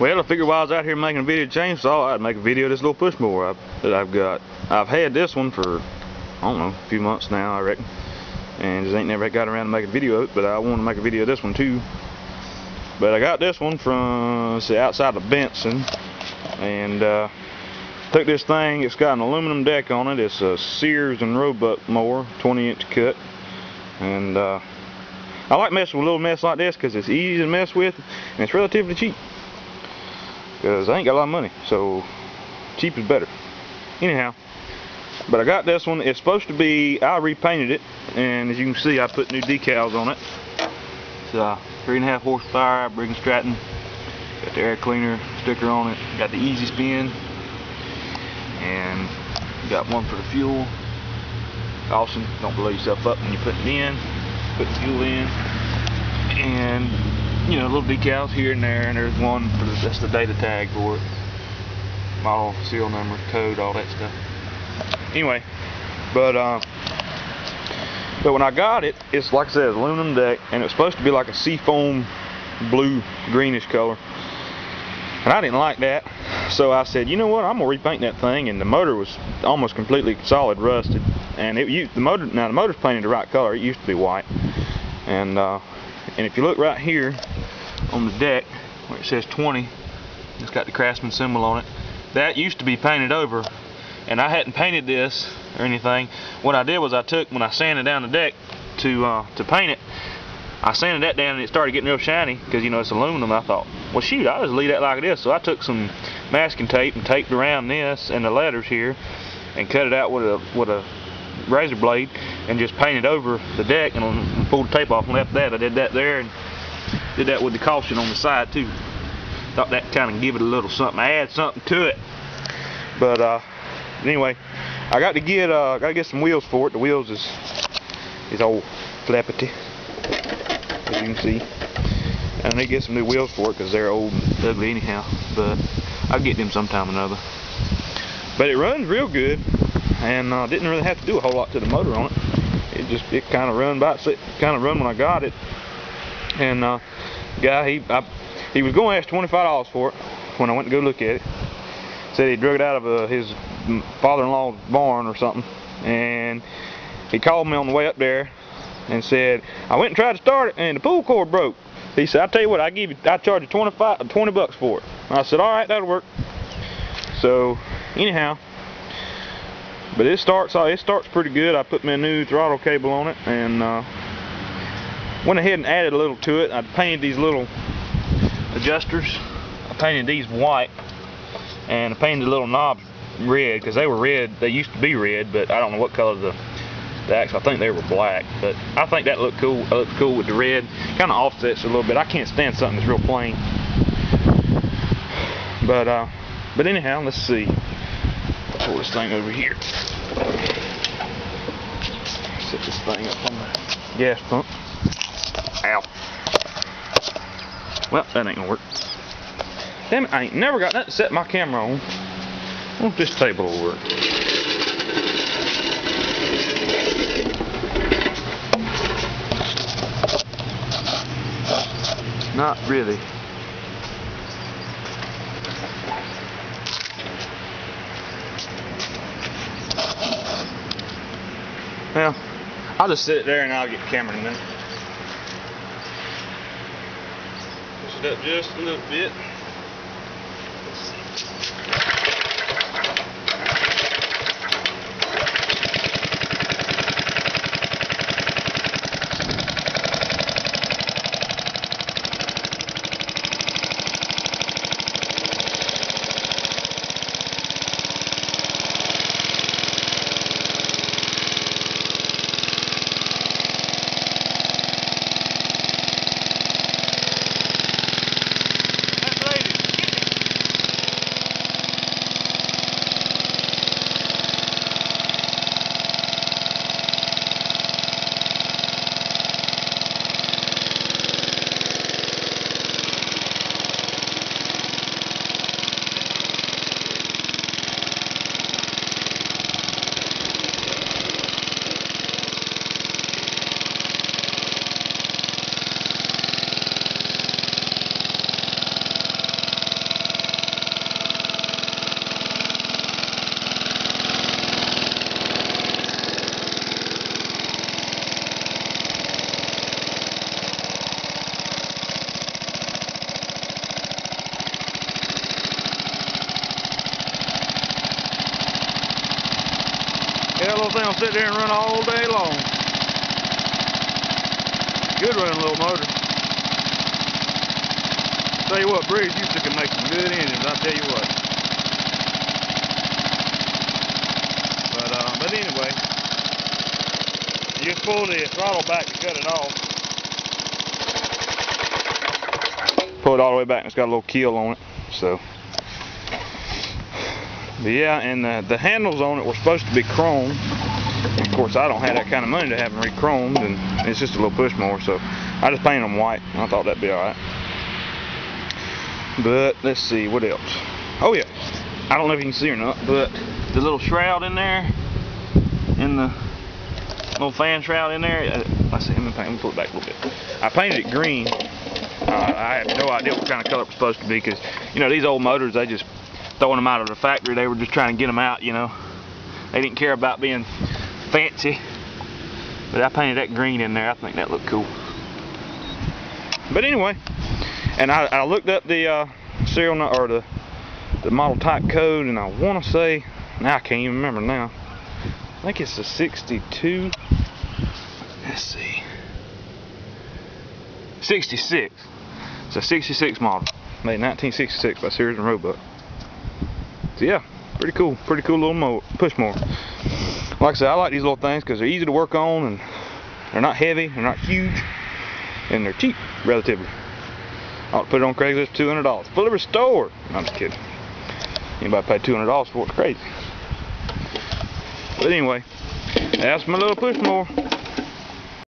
Well, I figured while I was out here making a video of chainsaw, I'd make a video of this little push mower that I've got. I've had this one for, I don't know, a few months now, I reckon. And just ain't never got around to making a video of it, but I want to make a video of this one too. But I got this one from, say, outside of Benson. And took this thing, it's got an aluminum deck on it. It's a Sears and Roebuck mower, 20-inch cut. And I like messing with a little mess like this because it's easy to mess with and it's relatively cheap. Because I ain't got a lot of money, so cheap is better. Anyhow, but I got this one. It's supposed to be, I repainted it, and as you can see, I put new decals on it. It's 3.5 horsepower, Briggs & Stratton. Got the air cleaner sticker on it. Got the easy spin, and got one for the fuel. Caution, don't blow yourself up when you put it in. Put the fuel in, and you know, little decals here and there, and there's one for that's the data tag for it. Model, serial number, code, all that stuff. Anyway, but when I got it, it's like I said, it's aluminum deck, and it's supposed to be like a seafoam blue greenish color. And I didn't like that, so I said, you know what, I'm gonna repaint that thing. And the motor was almost completely solid rusted, and the motor's painted the right color. It used to be white, and if you look right here on the deck where it says 20, it's got the Craftsman symbol on it. That used to be painted over, and I hadn't painted this or anything. What I did was when I sanded down the deck to paint it, I sanded that down and it started getting real shiny because, you know, it's aluminum. I thought, well shoot, I'll just leave that like this. So I took some masking tape and taped around this and the letters here and cut it out with a razor blade and just painted over the deck and pulled the tape off and left that. I did that there and did that with the caution on the side too. Thought that kind of give it a little something, add something to it. But anyway, I got to get some wheels for it. The wheels is old flappity, as you can see. And I need to get some new wheels for it because they're old and ugly anyhow. But I'll get them sometime or another. But it runs real good, and didn't really have to do a whole lot to the motor on it. It kind of run by itself, kind of run when I got it. And guy, he was going to ask $25 for it when I went to go look at it. Said he drug it out of his father-in-law's barn or something, and he called me on the way up there and said, I went and tried to start it and the pull cord broke. He said, I tell you what, I charge you $20 for it. And I said, all right, that'll work. So anyhow, but it starts pretty good. I put me a new throttle cable on it and went ahead and added a little to it. I painted these little adjusters. I painted these white, and I painted the little knobs red because they were red. They used to be red, but I don't know what color the axle. I think they were black, but I think that looked cool. It looked cool with the red. Kind of offsets a little bit. I can't stand something that's real plain. But anyhow, let's see. I'll pull this thing over here. Set this thing up on the gas pump. Ow. Well, that ain't gonna work. Damn it, I ain't never got nothing to set my camera on. I wonder if this table will work. Not really. Well, I'll just sit it there and I'll get the camera in a minute. Push it up just a little bit. sit there and run all day long. Good running little motor. Tell you what, Briggs used to can make some good engines, I'll tell you what. But anyway, you just pull the throttle back to cut it off. Pull it all the way back and it's got a little keel on it. So, but yeah, and the handles on it were supposed to be chrome. Of course, I don't have that kind of money to have them re-chromed, and it's just a little push mower, so I just painted them white. I thought that'd be alright. But let's see, what else? Oh yeah, I don't know if you can see or not, but the little shroud in there, in the little fan shroud in there. Let's see, let me pull it back a little bit. I painted it green. I had no idea what kind of color it was supposed to be, because you know these old motors, they just throwing them out of the factory. They were just trying to get them out, you know. They didn't care about being fancy. But I painted that green in there. I think that looked cool. But anyway, and I looked up the serial or the model type code, and I want to say, now I can't even remember now. I think it's a 62. Let's see. 66. It's a 66 model, made in 1966 by Sears and Roebuck. So yeah, pretty cool little push mower. Like I said, I like these little things because they're easy to work on, and they're not heavy, they're not huge, and they're cheap, relatively. I'll put it on Craigslist for $200, fully restored. No, I'm just kidding. Anybody pay $200 for it's crazy. But anyway, that's my little push mower.